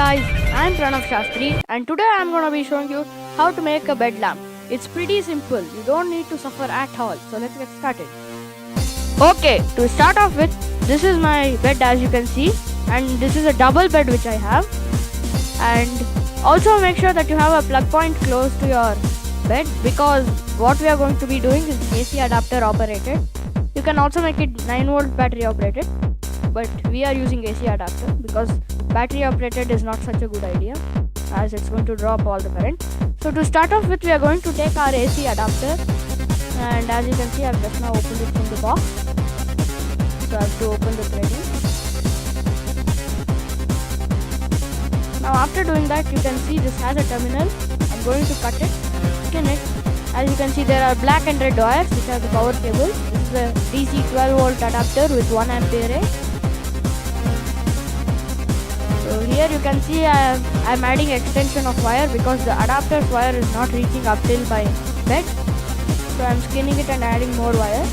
guys, I'm Pranav Shastri and today I'm gonna be showing you how to make a bed lamp. It's pretty simple, you don't need to suffer at all, so let's get started. Okay, to start off with, this is my bed as you can see, and this is a double bed which I have. And also make sure that you have a plug point close to your bed, because what we are going to be doing is AC adapter operated. You can also make it 9-volt battery operated, but we are using AC adapter because battery operated is not such a good idea as it's going to drop all the current. So to start off with, we are going to take our AC adapter, and as you can see, I've just now opened it from the box. So I have to open the threading. Now after doing that, you can see this has a terminal. I'm going to cut it, skin it. As you can see, there are black and red wires which are the power cable. This is a DC 12-volt adapter with 1 ampere. So here you can see I'm adding extension of wire because the adapter's wire is not reaching up till my bed. So I'm skinning it and adding more wire.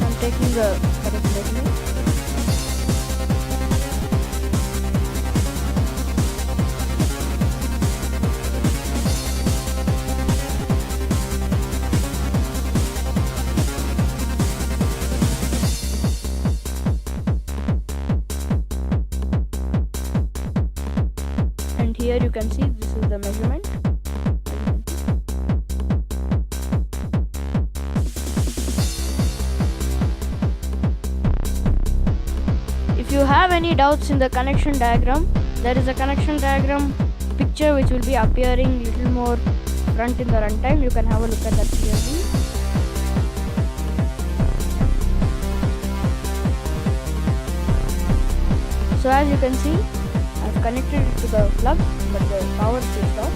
I'm taking the correct measurement. And here you can see this is the measurement. If you have any doubts in the connection diagram, there is a connection diagram picture which will be appearing little more front in the runtime. You can have a look at that clearly. So as you can see, I've connected it to the plug, but the power switched off.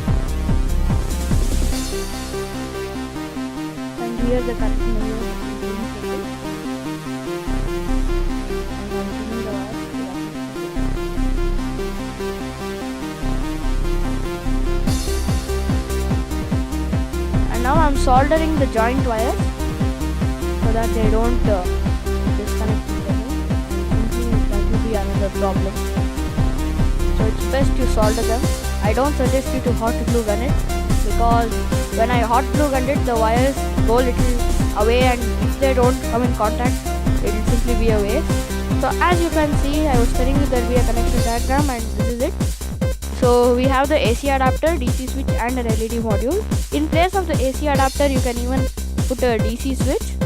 And here the connection is. And now I'm soldering the joint wires so that they don't disconnect each other. That will be another problem. So it's best you solder them. I don't suggest you to hot glue gun it, because when I hot glue gun it, the wires go little away, and if they don't come in contact, it will simply be a waste. So as you can see, I was telling you there will be a connection diagram, and this is it. So we have the AC adapter, DC switch and an LED module. In place of the AC adapter, you can even put a DC switch,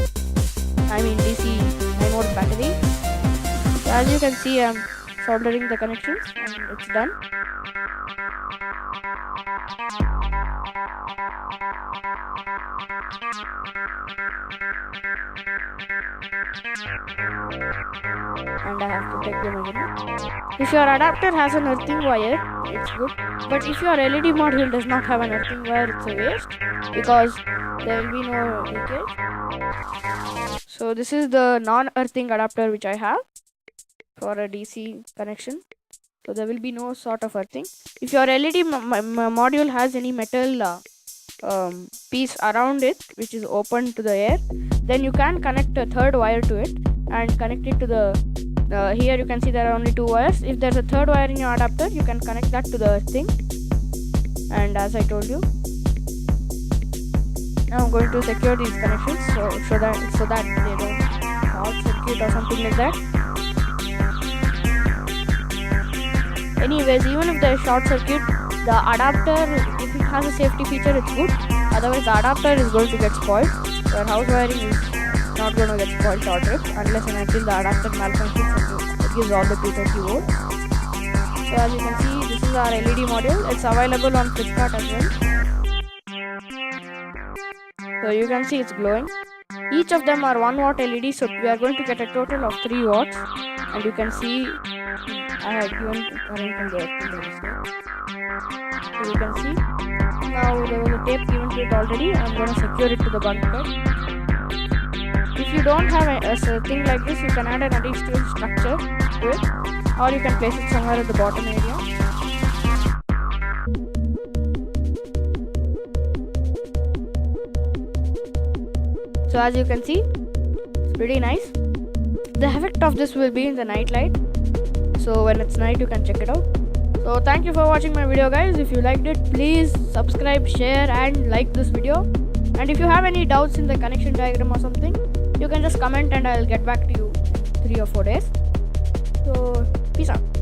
DC 9-volt battery. So as you can see, I'm soldering the connections and it's done. And I have to take the measurement. If your adapter has an earthing wire, it's good. But if your LED module does not have an earthing wire, it's a waste because there will be no leakage. So this is the non-earthing adapter which I have for a DC connection. So there will be no sort of earthing. If your LED module has any metal piece around it which is open to the air, then you can connect a third wire to it and connect it to the here you can see there are only 2 wires. If there's a third wire in your adapter, you can connect that to the earthing. And as I told you, now I'm going to secure these connections so that they don't short circuit or something like that. Anyways, even if there is short circuit, the adapter, if it has a safety feature, it's good. Otherwise, the adapter is going to get spoiled. Your house wiring is not going to get spoiled short trips unless and until the adapter malfunctions and it gives all the 230 volts. So as you can see, this is our LED module. It's available on Flipkart as well. So you can see it's glowing. Each of them are 1 watt LED, so we are going to get a total of 3 watts. And you can see I had given current from the earthing. So you can see now there was a tape given to it already. I'm going to secure it to the bunker. If you don't have a thing like this, you can add an additional structure to it, or you can place it somewhere at the bottom area. So as you can see, it's pretty nice. The effect of this will be in the night light. so when it's night you can check it out. So thank you for watching my video, guys. If you liked it, please subscribe, share and like this video. And if you have any doubts in the connection diagram or something, you can just comment and I'll get back to you in 3 or 4 days. So peace out.